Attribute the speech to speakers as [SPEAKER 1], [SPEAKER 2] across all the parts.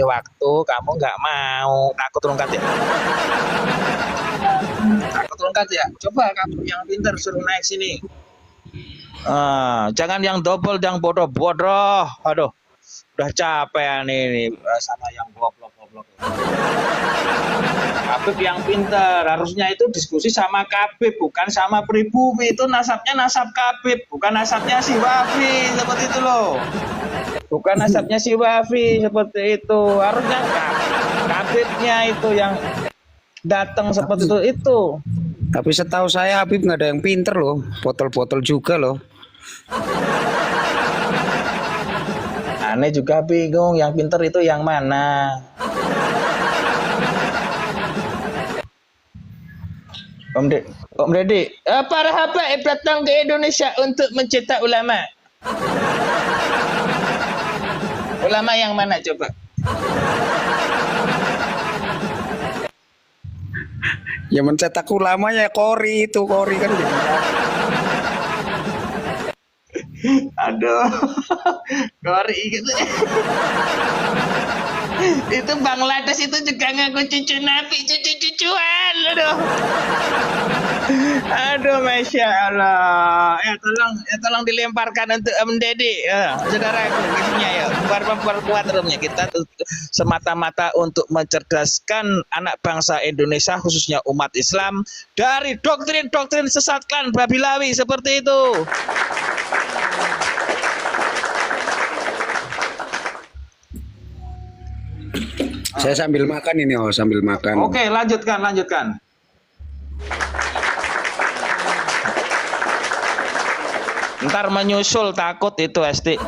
[SPEAKER 1] waktu kamu nggak mau, takut rungkat ya? Takut rungkat ya? Coba kamu yang pintar suruh naik sini. Jangan yang double, yang bodoh-bodoh. Aduh, udah capek nih sama yang goblok-goblok. Habib yang pintar, harusnya itu diskusi sama Habib, bukan sama pribumi. Itu nasabnya nasab Habib, bukan nasabnya si Wafi, seperti itu loh. Bukan nasabnya si Wafi seperti itu. Harusnya Habibnya itu yang datang seperti itu.
[SPEAKER 2] Tapi setahu saya Habib nggak ada yang pinter loh, botol-botol juga loh.
[SPEAKER 1] Aneh juga bingung, yang pinter itu yang mana? Om Deddy, para habaib datang ke Indonesia untuk mencetak ulama. Ulama yang mana coba?
[SPEAKER 2] Ya mencetak ulama ya Kori kan.
[SPEAKER 1] Aduh, Kori gitu. Itu Bangladesh itu juga ngaku cucu Nabi, cucu-cucuan. Aduh, Masya Allah. Tolong dilemparkan untuk Om Deddy. Saudaraku, gitunya ya. Perkuat rumnya. Kita semata-mata untuk mencerdaskan anak bangsa Indonesia, khususnya umat Islam, dari doktrin-doktrin sesat klan Babilawi seperti itu.
[SPEAKER 2] Saya sambil makan ini, sambil makan.
[SPEAKER 1] Oke, lanjutkan. Ntar menyusul takut itu Esti.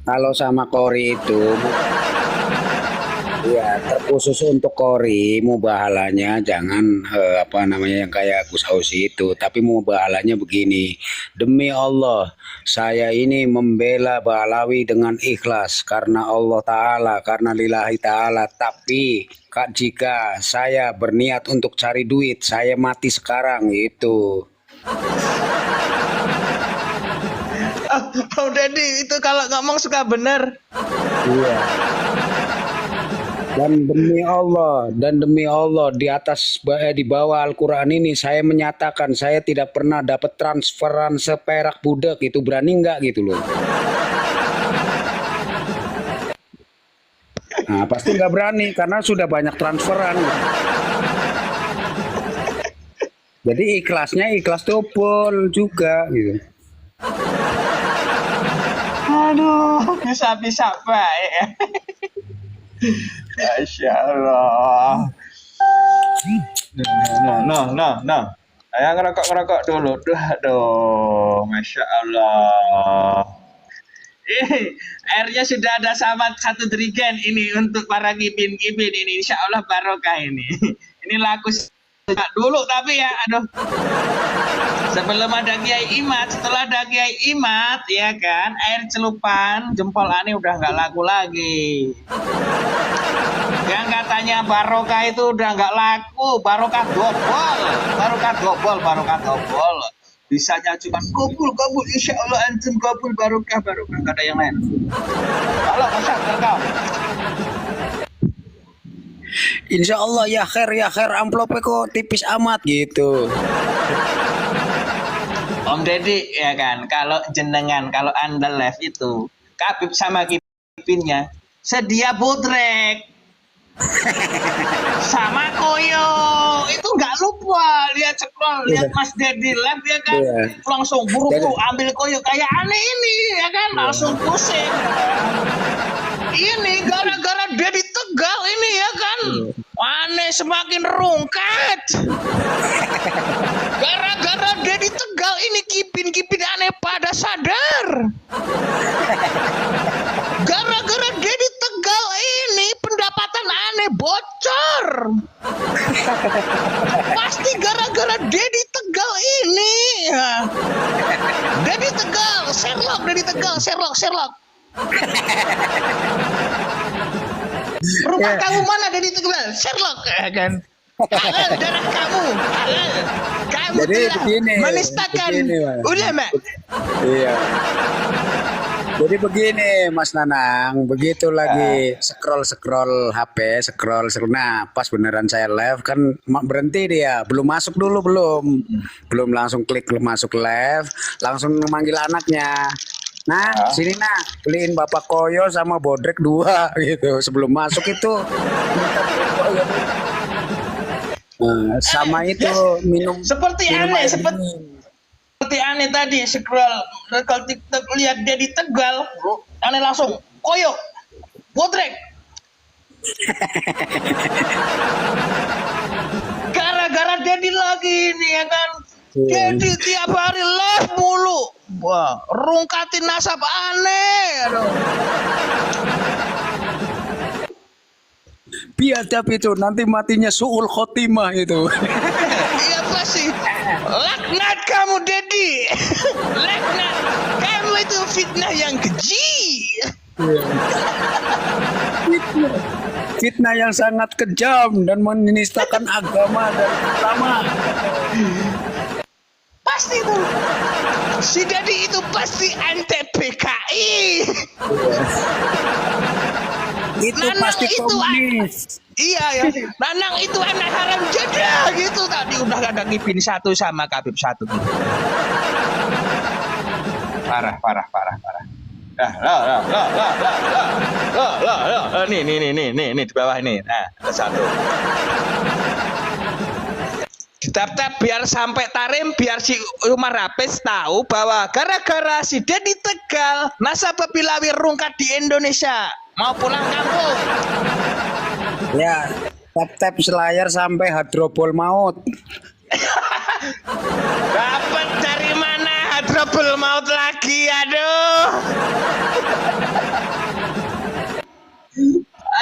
[SPEAKER 2] Kalau sama Kori itu, ya terkhusus untuk Kori, mubahalanya jangan yang kayak Gus Ausi itu, tapi mubahalanya begini. Demi Allah, saya ini membela Balawi dengan ikhlas karena Allah Ta'ala, karena lillahi Ta'ala. Tapi jika saya berniat untuk cari duit, saya mati sekarang itu.
[SPEAKER 1] Oh, Deddy itu kalau ngomong suka bener.
[SPEAKER 2] Iya. Dan demi Allah di bawah Al-Quran ini saya menyatakan saya tidak pernah dapat transferan seperak budak. Itu berani nggak gitu loh? Nah, pasti nggak berani karena sudah banyak transferan. Jadi ikhlas double juga gitu.
[SPEAKER 1] Aduh, bisa-bisa baik. Masya Allah. Nah. Ayo ngerokok dulu. Aduh, Masya Allah. Airnya sudah ada sahabat 1 jerigen ini untuk para gibin ini. Insya Allah barokah ini. Ini laku dulu tapi ya, aduh. Sebelum ada Kiai Imat, setelah ada Kiai Imat, ya kan, air celupan jempol ani udah nggak laku lagi. Yang katanya barokah itu udah nggak laku, barokah dobol. Bisanya cuma kabul, insya Allah antum kabul, barokah, nggak ada yang lain. Kalau masa kau.
[SPEAKER 2] Insya Allah ya khair amplopnya kok tipis amat gitu.
[SPEAKER 1] Om Deddy ya kan, kalau Anda live itu Habib sama kipinnya sedia bodrek sama koyo itu nggak lupa lihat Mas Deddy live ya kan, langsung buru-buru ambil koyo kayak aneh ini ya kan, langsung pusing. Ini gara-gara Deddy Tegal ini ya kan, aneh semakin rungkat. Gara-gara Deddy Tegal ini kipin aneh pada sadar. Gara-gara Deddy Tegal ini pendapatan aneh bocor. Pasti gara-gara Deddy Tegal ini. Deddy Tegal, Sherlock. Rumah kamu mana Deddy Tegal? Sherlock kan? Halal darah kamu. Kamu
[SPEAKER 2] jadi
[SPEAKER 1] telah menistakan ulama.
[SPEAKER 2] Iya. Jadi begini Mas Nanang, begitu lagi scroll HP, nah pas beneran saya live kan berhenti dia, belum masuk dulu belum langsung klik masuk live, langsung manggil anaknya. Nah, sini nak, beliin Bapak Koyo sama Bodrek 2 gitu. Sebelum masuk itu sama itu minum
[SPEAKER 1] Seperti
[SPEAKER 2] minum
[SPEAKER 1] aneh,
[SPEAKER 2] air
[SPEAKER 1] seperti tadi scroll kalau TikTok lihat dia di Tegal, aneh langsung Koyo, Bodrek. Gara-gara Dedi lagi ini ya kan. Dedi tiap hari live mulu. Wah, rungkatin nasab aneh. Aduh.
[SPEAKER 2] biadab itu nanti matinya suul khotimah itu.
[SPEAKER 1] Iya pasti. Laknat kamu Dedi. Laknat. Kamu itu fitnah yang keji.
[SPEAKER 2] Fitnah yang sangat kejam dan menistakan agama dan ulama.
[SPEAKER 1] Pasti itu. Si Dedi itu pasti anti PKI.
[SPEAKER 2] Itu
[SPEAKER 1] Nanang
[SPEAKER 2] pasti
[SPEAKER 1] itu
[SPEAKER 2] komunis.
[SPEAKER 1] Iya ya. Nanang itu anak haram jadah gitu tadi udah ada Ngipin 1 sama Kabib 1 gitu. Parah. Nih di bawah ini. Nah, ada 1. Tap biar sampai Tarim, biar si Umar Rapes tahu bahwa gara-gara si Dedi Tegal, nasabah Pilawi rungkat di Indonesia, mau pulang kampung.
[SPEAKER 2] Ya, tap selayar sampai hadrobol maut.
[SPEAKER 1] Dapat dari mana hadrobul maut lagi, aduh.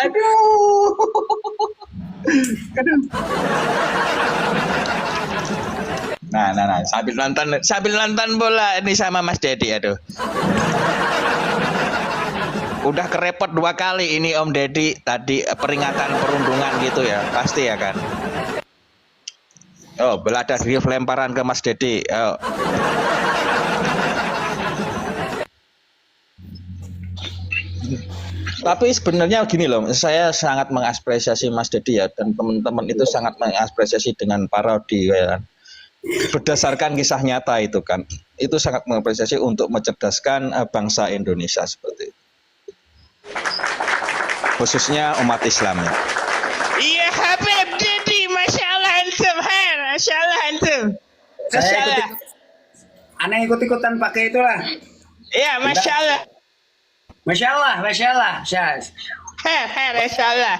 [SPEAKER 1] Aduh. Nah, sambil nonton bola ini sama Mas Dedi, aduh. Udah kerepot 2 kali ini Om Dedi tadi peringatan perundungan gitu ya, pasti ya kan. Oh, belada riuh lemparan ke Mas Dedi. Oh. Tapi sebenarnya gini loh, saya sangat mengapresiasi Mas Dedi ya, dan teman-teman itu sangat mengapresiasi dengan parodi ya kan. Berdasarkan kisah nyata itu kan, itu sangat mengapresiasi untuk mencerdaskan bangsa Indonesia seperti itu, khususnya umat Islam ya. Iya Habib Dedi, masya Allah antum, masya Allah antum.
[SPEAKER 2] Saya aneh ikut-ikutan pakai itulah.
[SPEAKER 1] Iya masya Allah.
[SPEAKER 2] Masya Allah, Syaz.
[SPEAKER 1] Masya Allah.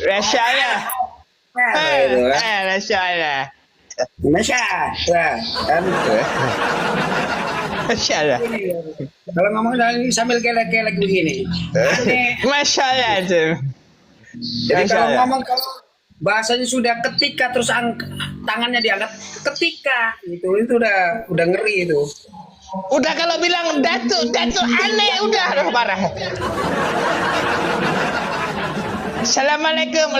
[SPEAKER 1] Masya Allah. Masya Allah.
[SPEAKER 2] Masya Allah. Kalau ngomong sambil kelek-kelek begini.
[SPEAKER 1] Masya Allah itu.
[SPEAKER 2] Jadi kalau ngomong bahasanya sudah ketika terus tangannya diangkat ketika itu udah ngeri itu.
[SPEAKER 1] Udah kalau bilang datu aneh udah parah. Assalamualaikum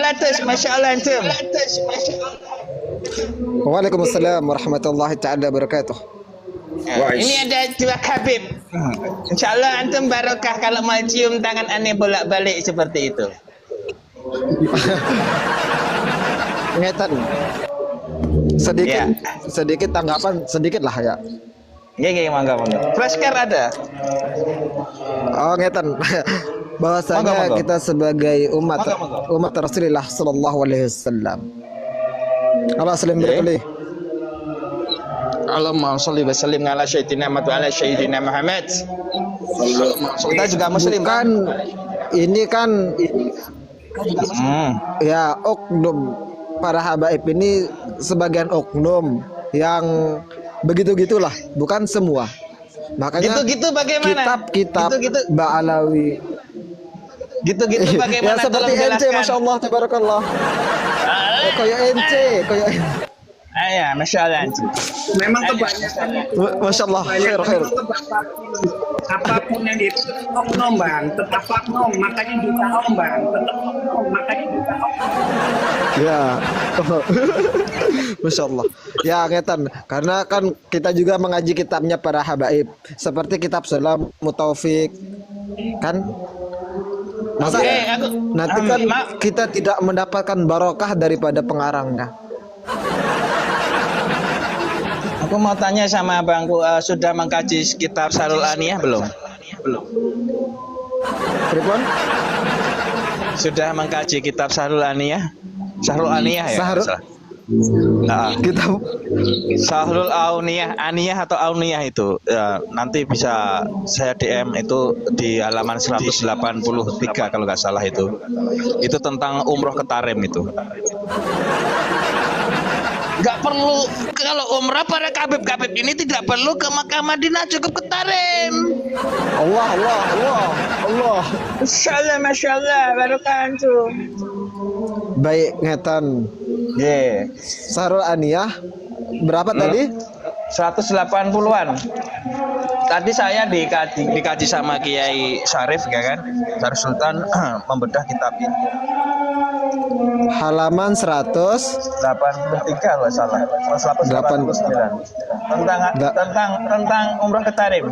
[SPEAKER 1] masya Allah antum.
[SPEAKER 3] Waalaikumsalam warahmatullahi ta'ala wabarakatuh.
[SPEAKER 1] Ini ada 2 Habib. Insyaallah antum barokah kalau mau cium tangan aneh bolak-balik seperti itu.
[SPEAKER 3] Ngeten. Sedikit tanggapan sedikit lah ya.
[SPEAKER 1] Iya, mangga. Flashcard ada.
[SPEAKER 3] Oh ngeten. Bahwasanya
[SPEAKER 1] Mangga.
[SPEAKER 3] kita sebagai umat Rasulullah sallallahu alaihi wasallam. Allah salim berkali.
[SPEAKER 1] Allahumma sholli wa sallim ala sayyidina Muhammad wa ala sayyidina Muhammad. Kita juga muslim
[SPEAKER 3] kan? Ini kan ya oknum para habaib ini sebagian oknum yang begitu-gitulah, bukan semua. Makanya
[SPEAKER 1] gitu bagaimana?
[SPEAKER 3] Kitab
[SPEAKER 1] Gitu.
[SPEAKER 3] Ba'alawi
[SPEAKER 1] Gitu bagaimana?
[SPEAKER 3] ya seperti NC, masya Allah, tabarakallah. Koyo NC.
[SPEAKER 1] Ya, masya Allah.
[SPEAKER 4] Memang kebanyakan itu.
[SPEAKER 3] Masya Allah, khair, khair.
[SPEAKER 4] Apapun yang itu tetap oknum bang, tetap oknum, makanya juga bang, tetap oknum, makanya juga
[SPEAKER 3] Ya, Masya Allah. Ya, ngetan. Karena kan kita juga mengaji kitabnya para habaib, seperti kitab Salam Mutaufik, kan? Masa nanti kan kita tidak mendapatkan barokah daripada pengarangnya.
[SPEAKER 1] Aku mau tanya sama abangku, sudah mengkaji kitab Sarul Aniyah belum? Belum.
[SPEAKER 3] Pripun?
[SPEAKER 1] Sudah mengkaji kitab Sarul Aniyah? Sarul Aniyah ya?
[SPEAKER 3] Sahrul?
[SPEAKER 1] Salah. Nah,
[SPEAKER 3] Kitab
[SPEAKER 1] Sahrul Auniyah, Aniyah atau Auniyah itu ya, nanti bisa saya DM itu di halaman 183 kalau nggak salah itu. Itu tentang umroh ke Tarim itu. Nggak perlu, kalau umrah para kabib-kabib ini tidak perlu ke Makkah Madinah, cukup ke Tarim.
[SPEAKER 3] Allah, Allah, Allah, Allah.
[SPEAKER 1] Masya Allah, barokah antum.
[SPEAKER 3] Baik, ngetan.
[SPEAKER 1] Yeah.
[SPEAKER 3] Sahrul Aniyah berapa tadi?
[SPEAKER 1] 180-an. Tadi saya dikaji sama Kiai Syarif ya kan, Syarif Sultan membedah kitab ini.
[SPEAKER 3] Halaman 183
[SPEAKER 1] kalau salah, 189 tentang umrah ke Tarim.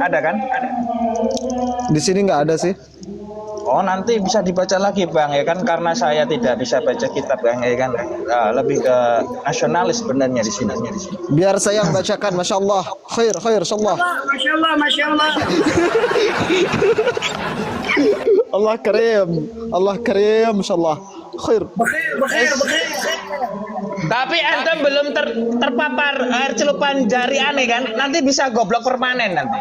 [SPEAKER 1] Ada kan?
[SPEAKER 3] Di sini nggak ada sih.
[SPEAKER 1] Oh, nanti bisa dibaca lagi bang ya kan, karena saya tidak bisa baca kitab bang ya kan. Lebih ke nasionalis sebenarnya di sini.
[SPEAKER 3] Biar saya yang bacakan. Masya Allah, khair, khair, insyaallah.
[SPEAKER 4] Masya Allah, Masya Allah.
[SPEAKER 3] Allah karim, Allah karim, insyaallah. Khair.
[SPEAKER 4] Bekhair.
[SPEAKER 1] Tapi antum belum terpapar air celupan jari aneh kan? Nanti bisa goblok permanen nanti.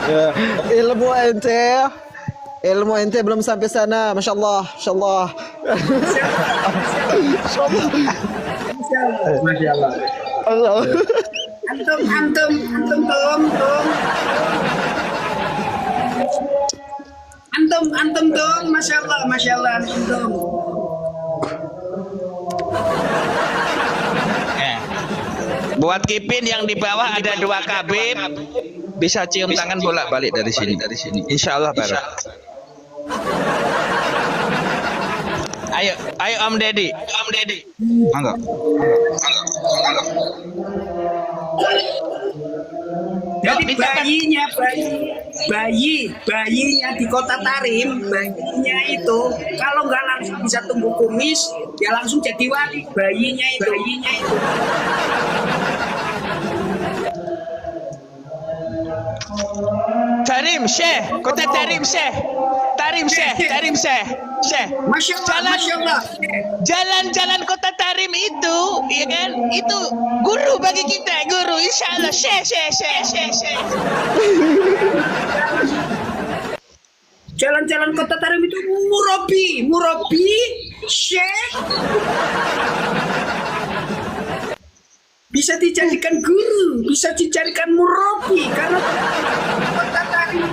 [SPEAKER 3] Ya, ilmu ente belum sampai sana. Masya Allah, Masya Allah.
[SPEAKER 4] Masya Allah.
[SPEAKER 3] Allah.
[SPEAKER 4] Antum dong, Masya Allah, antum.
[SPEAKER 1] Buat Kipin yang di bawah ada 2 kabib, bisa cium tangan bolak-balik dari sini. Insya Allah barok. Ayo Om Deddy. Mangga.
[SPEAKER 4] Jadi bayinya di Kota Tarim, bayinya itu kalau nggak langsung bisa tumbuh kumis, ya langsung jadi wali. Bayinya itu.
[SPEAKER 1] Tarim Syekh, Kota Tarim Syekh.
[SPEAKER 4] Masya Allah.
[SPEAKER 1] Jalan-jalan Kota Tarim itu, ya kan? Itu guru bagi kita, guru. Insya Allah, Syekh.
[SPEAKER 4] Jalan-jalan Kota Tarim itu murabi, Syekh. Bisa dijadikan guru, bisa dijadikan murabi karena Kota Tarim.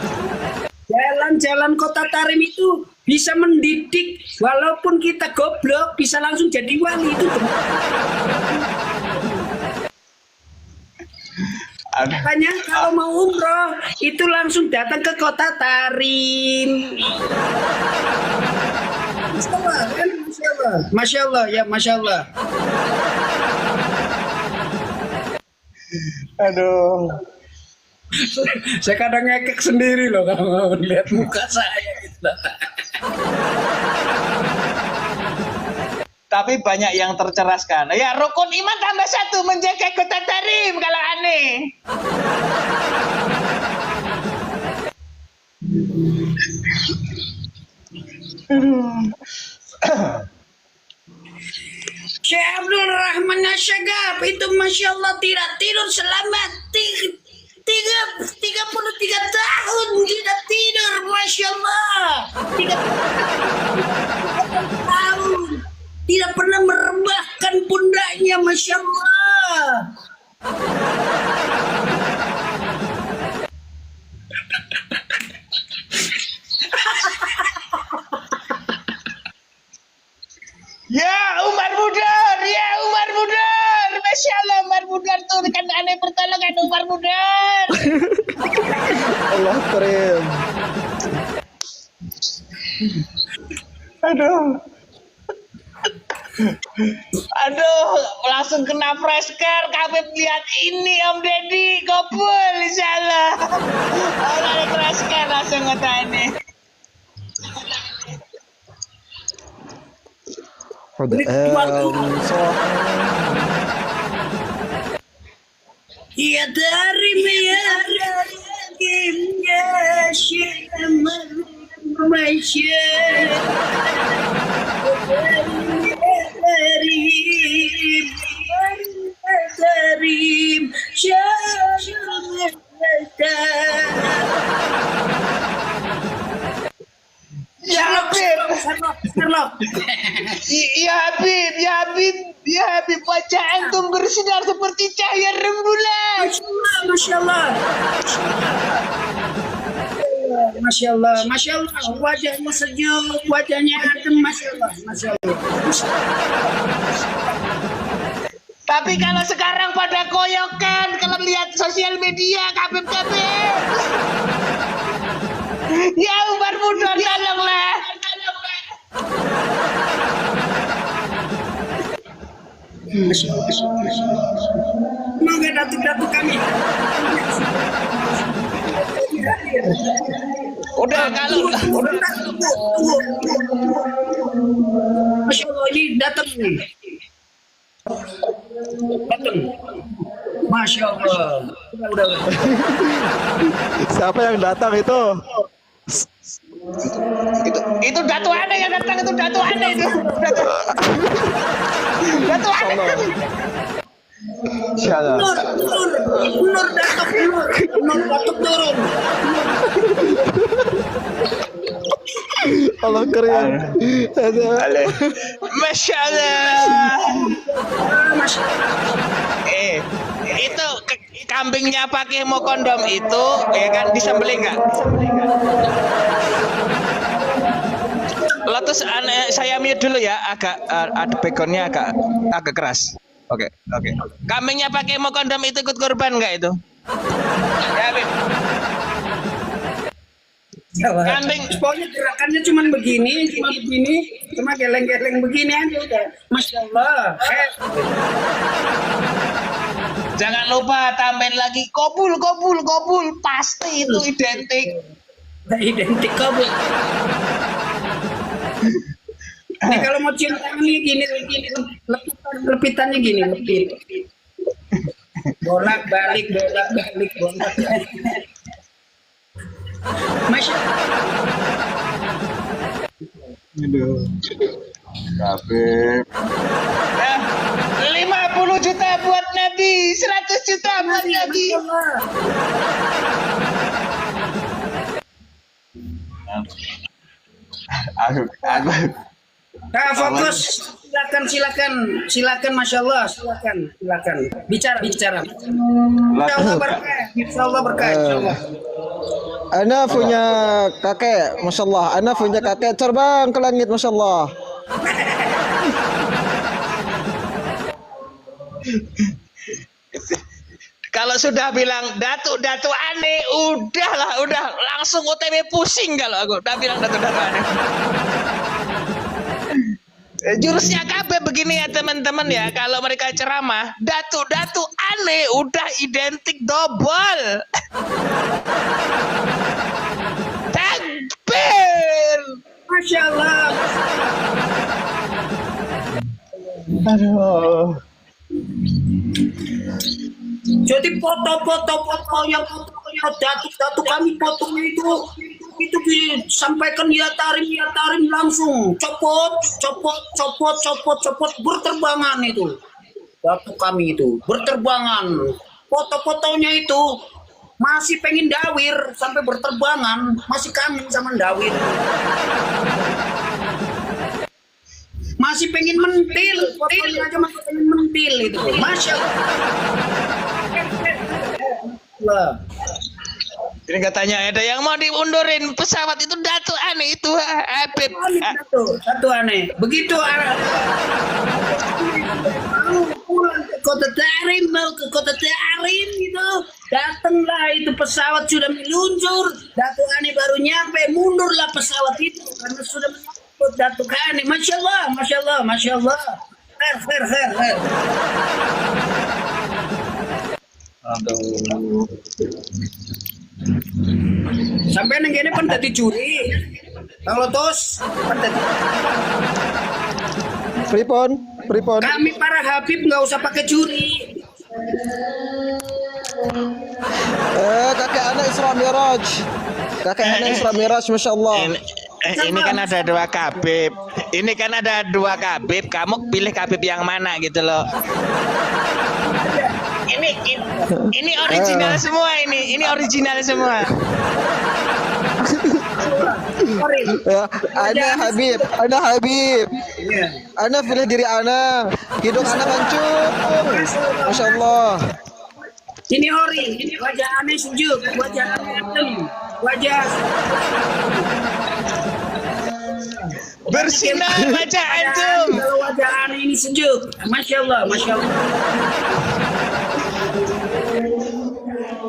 [SPEAKER 4] Jalan-jalan Kota Tarim itu bisa mendidik, walaupun kita goblok bisa langsung jadi wali itu. Makanya kalau mau umroh itu langsung datang ke Kota Tarim. Masya Allah, ya Masya Allah.
[SPEAKER 1] Aduh.
[SPEAKER 4] Saya kadang ngekek sendiri loh kalau lihat muka saya gitu.
[SPEAKER 1] Tapi banyak yang terceraskan. Ya, rukun iman tambah 1, menjaga Kota Tarim kalau aneh.
[SPEAKER 4] Syekh Abdul Rahman Asyagab itu Masya Allah tidak tidur selama 33 tahun tidak tidur, Masya Allah. 33 tahun tidak pernah merebahkan pundaknya, Masya Allah.
[SPEAKER 1] Ya, Umar Budar,
[SPEAKER 3] Allah karim.
[SPEAKER 1] Aduh. Aduh, langsung kena fresker. Kabeh lihat ini Om Deddy, gopul insyaallah. Ada fresker langsung ngetani.
[SPEAKER 4] Ya dari meyakinnya syamar Malaysia dari syamar
[SPEAKER 1] Ya Habib,
[SPEAKER 4] Sherlock.
[SPEAKER 1] ya Habib, wajah antum bersinar seperti cahaya rembulan.
[SPEAKER 4] Masya Allah. Masya Allah, wajahnya sejuk, wajahnya adem, Masya Allah.
[SPEAKER 1] Tapi kalau sekarang pada koyokan, kalau lihat sosial media, Habib. Ya Umar Muda, tolonglah.
[SPEAKER 4] Semoga datuk-datuk kami.
[SPEAKER 1] Udah kalau
[SPEAKER 4] Masya Allah, ini datang nih. Datang. Masya Allah. Udah.
[SPEAKER 3] Siapa yang datang itu?
[SPEAKER 1] itu Datu Aneh yang datang, itu Datu Aneh itu. Datu Aneh.
[SPEAKER 3] Insyaallah.
[SPEAKER 4] Nur datuk turun.
[SPEAKER 3] Allah karim.
[SPEAKER 1] Masya Allah. Itu kambingnya pakai mau kondom itu, ya kan, disembelih nggak? Terus saya mute dulu ya, agak ada backgroundnya agak keras. Oke. Kambingnya pakai mau kondom itu ikut korban nggak itu? Ya, Bib. Kambing.
[SPEAKER 4] Pokoknya gerakannya cuma begini, cuma geleng-geleng begini aja udah. Masya Allah.
[SPEAKER 1] Jangan lupa tambahin lagi kobul, pasti itu identik.
[SPEAKER 4] Identik kabul. Ini kalau mau cium tangannya gini, lepitannya gini, lepit. Bolak-balik. Masya
[SPEAKER 2] Habib.
[SPEAKER 1] 50 juta buat Nabi, 100 juta buat Nabi.
[SPEAKER 4] Nah, fokus. Silakan, Masya Allah, silakan. Bicara. Insya Allah berkah.
[SPEAKER 3] Ana punya kakek, Masya Allah. Ana punya kakek terbang ke langit, Masya Allah.
[SPEAKER 1] Kalau sudah bilang Datu Aneh, udah langsung OTW pusing kalau aku udah bilang Datu Aneh. Jurusnya KB begini ya teman-teman ya, kalau mereka ceramah Datu Aneh udah identik dobol. Takbir.
[SPEAKER 4] Masya Allah.
[SPEAKER 3] Aduh.
[SPEAKER 4] Jadi foto yang datu kami fotonya itu disampaikan ya tarim langsung copot berterbangan itu datu kami itu berterbangan, foto-fotonya itu masih pengen dawir sampai berterbangan, masih kangen sama dawir, masih pengen mentil, fotonya aja masih pengen mentil itu. Masya Allah.
[SPEAKER 1] Ini katanya ada yang mau diundurin pesawat itu Datu Aneh itu Habib.
[SPEAKER 4] Datu Aneh. Begitu pulang ke kota Tarim, mau ke kota Tarim gitu. Datanglah itu pesawat sudah meluncur. Datuk Ani baru nyampe, mundurlah pesawat itu karena sudah menyambut Datuk Ani. Masya Allah, masya Allah, masya Allah. Her. Sampai nenggene pun dadi juri. Kalau tos, pun dadi.
[SPEAKER 3] Pripon.
[SPEAKER 4] Kami para Habib nggak usah pakai juri.
[SPEAKER 3] Kakek anak Isra Miraj, masya Allah.
[SPEAKER 1] Ini kan ada dua kabib. Ini kan ada dua kabib. Kamu pilih kabib yang mana gitu loh. Ini original semua ini. Ini original semua.
[SPEAKER 3] Ya, Ana Habib. Ana pilih diri Ana. Hidung Ana mancung. Masya Allah.
[SPEAKER 4] Ini ori, wajah aneh sejuk, wajah aneh adem, wajah
[SPEAKER 1] Bersinar wajah antum.
[SPEAKER 4] Kalau wajah aneh ini sejuk, masya Allah, masya Allah.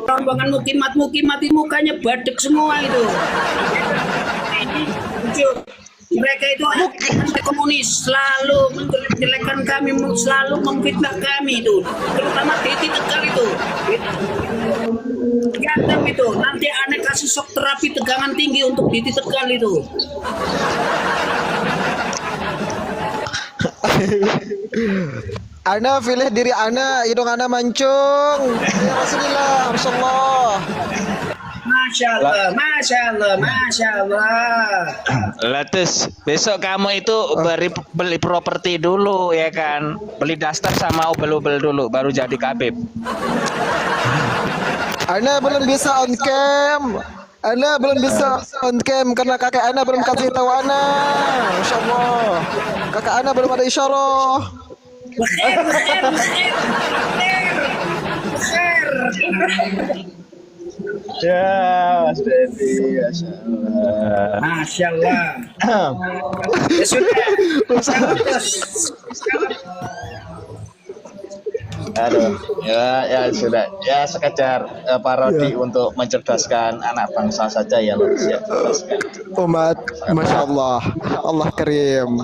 [SPEAKER 4] Rombongan mukimat ini mukanya badek semua itu. Ini sejuk. Mereka itu anti komunis, selalu menjelek-jelekan kami, selalu memfitnah kami itu, terutama Titi Tegal itu. Gatam itu, nanti aneh kasih shock terapi tegangan tinggi untuk Titi Tegal itu.
[SPEAKER 3] Ana pilih diri Ana, hidung Ana mancung. Ya Rasulullah, Masya Allah.
[SPEAKER 4] Masya Allah, Masya Allah, Masya Allah.
[SPEAKER 1] Latus, besok kamu itu beli properti dulu ya kan, beli daster sama ubel-ubel dulu, baru jadi kabib.
[SPEAKER 3] Ana belum bisa on cam. Karena kakek Ana belum kasih tahu Ana. Masya Allah. Kakak Ana belum ada isyarah.
[SPEAKER 4] Khair.
[SPEAKER 1] Ya, Mas Devi,
[SPEAKER 4] Masya Allah. Ya sudah.
[SPEAKER 1] Aduh, ya sudah. Ya sekedar parodi untuk mencerdaskan anak bangsa saja ya, Lurus ya.
[SPEAKER 3] Umat, Masya Allah. Allah karim.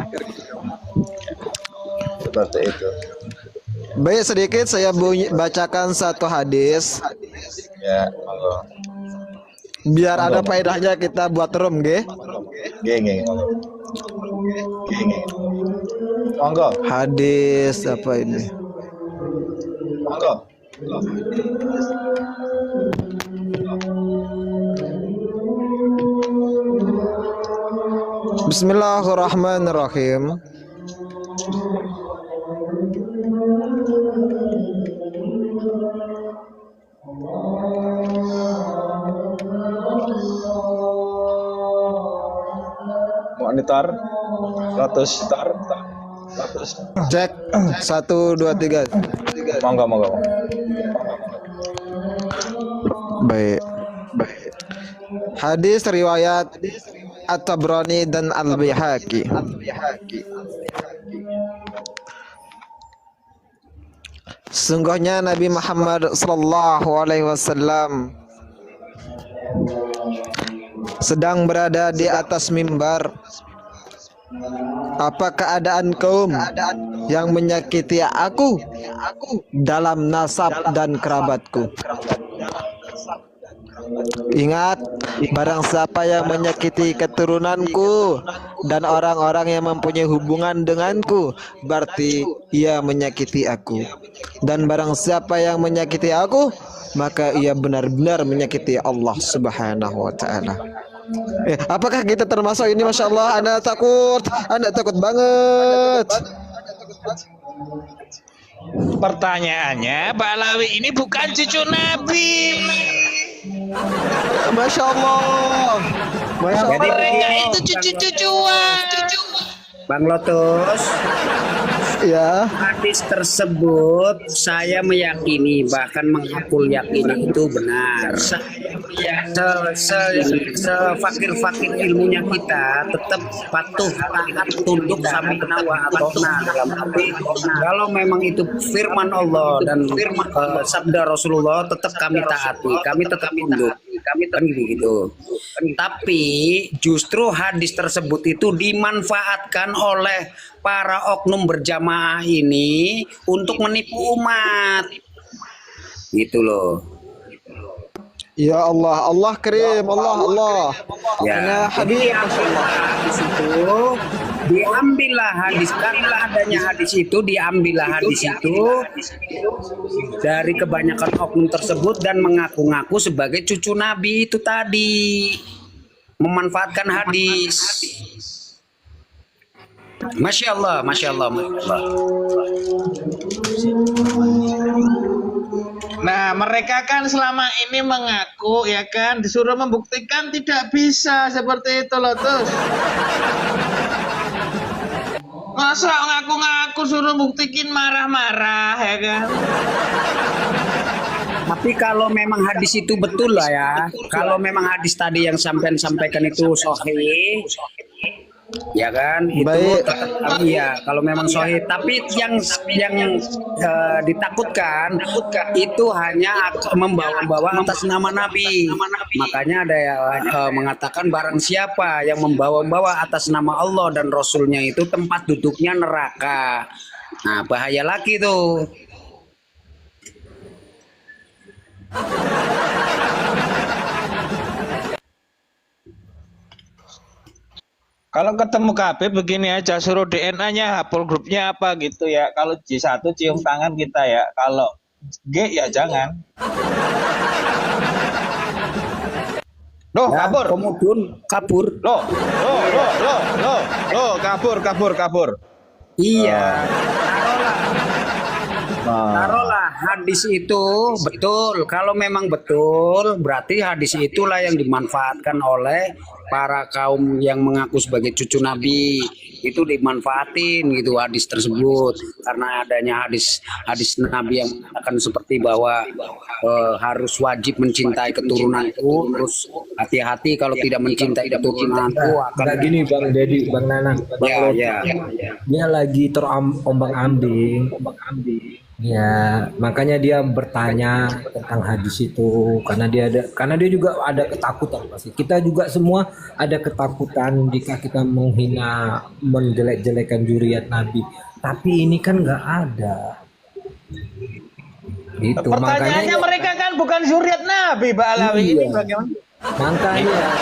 [SPEAKER 1] Seperti itu.
[SPEAKER 3] Baik, sedikit saya bacakan satu hadis.
[SPEAKER 1] Ya, monggo.
[SPEAKER 3] Biar ada faedahnya kita buat room, ge.
[SPEAKER 1] Nggih. Monggo.
[SPEAKER 3] Hadis apa ini?
[SPEAKER 1] Monggo.
[SPEAKER 3] Bismillahirrahmanirrahim.
[SPEAKER 1] Monitor 100
[SPEAKER 3] Cek 1 2 3.
[SPEAKER 1] Monggo.
[SPEAKER 3] Baik. Hadis riwayat At-Tabrani dan Al-Baihaqi. Sungguhnya Nabi Muhammad sallallahu alaihi wasallam sedang berada di atas mimbar. Apa keadaan kaum yang menyakiti aku dalam nasab dan kerabatku? Ingat, barang siapa yang menyakiti keturunanku dan orang-orang yang mempunyai hubungan denganku, berarti ia menyakiti aku. Dan barang siapa yang menyakiti aku, maka ia benar-benar menyakiti Allah Subhanahu wa ta'ala. Apakah kita termasuk ini? Masya Allah, Anda takut banget.
[SPEAKER 1] Pertanyaannya, Pak Alawi ini bukan cucu Nabi.
[SPEAKER 3] Masya Allah. Masya Allah.
[SPEAKER 1] Mereka itu cucu-cucuan.
[SPEAKER 4] Bang Lotus,
[SPEAKER 3] Ya.
[SPEAKER 4] Hadis tersebut saya meyakini, bahkan mengaku yakini itu benar. Sefakir-fakir ilmunya kita tetap patuh taat tunduk sama penawa atau dalam arti kalau memang itu firman Allah dan firman sabda Rasulullah tetap kami taati, kami tetap tunduk, kami kan gitu. Tapi justru hadis tersebut itu dimanfaatkan oleh para oknum berjamaah ini untuk menipu umat, gitu loh.
[SPEAKER 3] Ya Allah, Allah Karim, Allah.
[SPEAKER 4] Ya,
[SPEAKER 3] Habib,
[SPEAKER 4] hadis itu diambillah hadis, karena adanya hadis itu diambillah hadis itu dari kebanyakan oknum tersebut dan mengaku-ngaku sebagai cucu Nabi itu tadi, memanfaatkan hadis. Masya Allah, Masya Allah, Masya Allah.
[SPEAKER 1] Nah, mereka kan selama ini mengaku, ya kan, disuruh membuktikan tidak bisa seperti itu loh, terus. Masa ngaku-ngaku suruh buktikin marah-marah, ya kan?
[SPEAKER 4] Tapi kalau memang hadis itu betul lah ya, kalau memang hadis tadi yang sampean sampaikan itu sahih, ya kan, itu iya kalau memang sahih. Tapi yang ditakutkan itu hanya membawa atas nama Nabi. Makanya ada yang mengatakan barang siapa yang membawa atas nama Allah dan Rasulnya itu tempat duduknya neraka. Nah, bahaya lagi tuh.
[SPEAKER 1] Kalau ketemu KB begini aja, suruh DNA-nya, hapul grupnya apa gitu ya. Kalau J1 cium tangan kita ya, kalau G ya jangan. Loh,
[SPEAKER 4] Ya,
[SPEAKER 1] kabur.
[SPEAKER 4] kemudian kabur.
[SPEAKER 1] Loh, kabur.
[SPEAKER 4] Iya. Taruhlah hadis itu betul. Kalau memang betul, berarti hadis itulah yang dimanfaatkan oleh para kaum yang mengaku sebagai cucu Nabi. Itu dimanfaatin gitu hadis tersebut, karena adanya hadis Nabi yang mengatakan seperti bahwa harus wajib mencintai keturunanku, terus hati-hati kalau tidak mencintai keturunanku akan
[SPEAKER 5] gini Bang Dedi, Bang Nanang, Bang dia lagi terombang-ambing. Ya, makanya dia bertanya tentang hadis itu karena dia juga ada ketakutan pasti. Kita juga semua ada ketakutan jika kita menghina, menjelek-jelekan zuriat Nabi. Tapi ini kan nggak ada. Itu
[SPEAKER 1] pertanyaannya
[SPEAKER 5] makanya
[SPEAKER 1] mereka kan bukan zuriat Nabi, Pak Alawi. Ini bagaimana?
[SPEAKER 5] makanya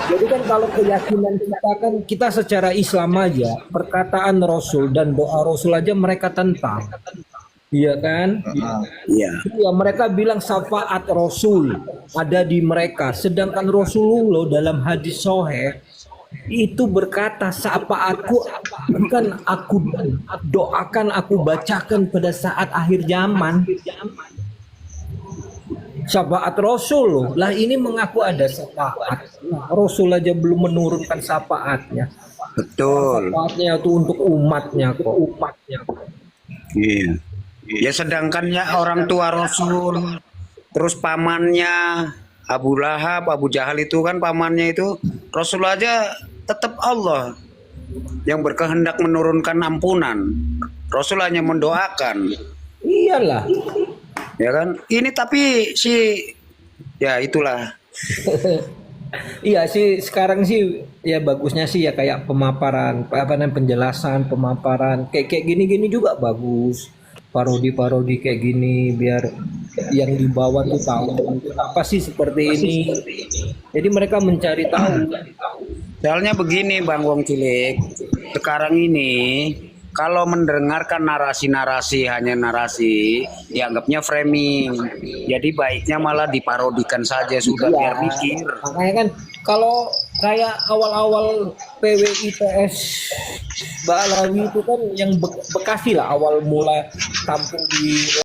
[SPEAKER 5] jadi kan kalau keyakinan kita kan kita secara Islam aja perkataan Rasul dan doa Rasul aja mereka tentang. Iya kan?
[SPEAKER 4] Iya.
[SPEAKER 5] Ya, mereka bilang syafaat Rasul ada di mereka, sedangkan Rasulullah dalam hadis sahih itu berkata syafaatku bukan aku doakan, aku bacakan pada saat akhir zaman. Syafaat Rasul lah ini mengaku ada syafaat. Rasul aja belum menurunkan syafaatnya.
[SPEAKER 4] Betul.
[SPEAKER 5] Syafaatnya itu untuk umatnya kok.
[SPEAKER 4] Iya. Ya sedangkan ya orang tua Rasul, terus pamannya Abu Lahab, Abu Jahal itu kan pamannya itu Rasul aja tetap Allah yang berkehendak menurunkan ampunan. Rasul hanya mendoakan.
[SPEAKER 5] Iyalah.
[SPEAKER 4] Ya kan? Ini tapi ya itulah.
[SPEAKER 5] Iya sih sekarang sih ya bagusnya sih ya kayak pemaparan penjelasan pemaparan kayak gini juga bagus, parodi kayak gini biar yang dibawa tuh tahu apa sih seperti ini, jadi mereka mencari tahu.
[SPEAKER 4] Soalnya begini Bang Wong Cilik, sekarang ini kalau mendengarkan narasi-narasi hanya narasi, dianggapnya framing. Jadi baiknya malah diparodikan saja sudah biar mikir.
[SPEAKER 5] Makanya kan kalau kayak awal-awal PWITS Mbak Alawi itu kan yang Bekasi lah awal mulai tampil di